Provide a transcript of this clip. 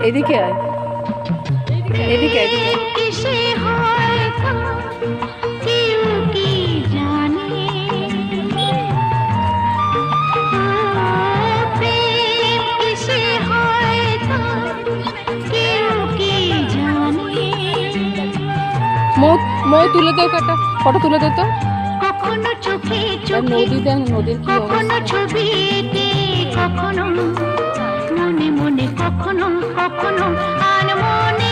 এদিকে আয়, এদিকে এদিকে। মৌ তুলে দাও, কাটা ফটো তুলে দাও তো। কখনো চোখে নদী দেখ, নদীর কি কখনো ছবিতে, কখনো মনে মনে, কখনো কখনো আর মনে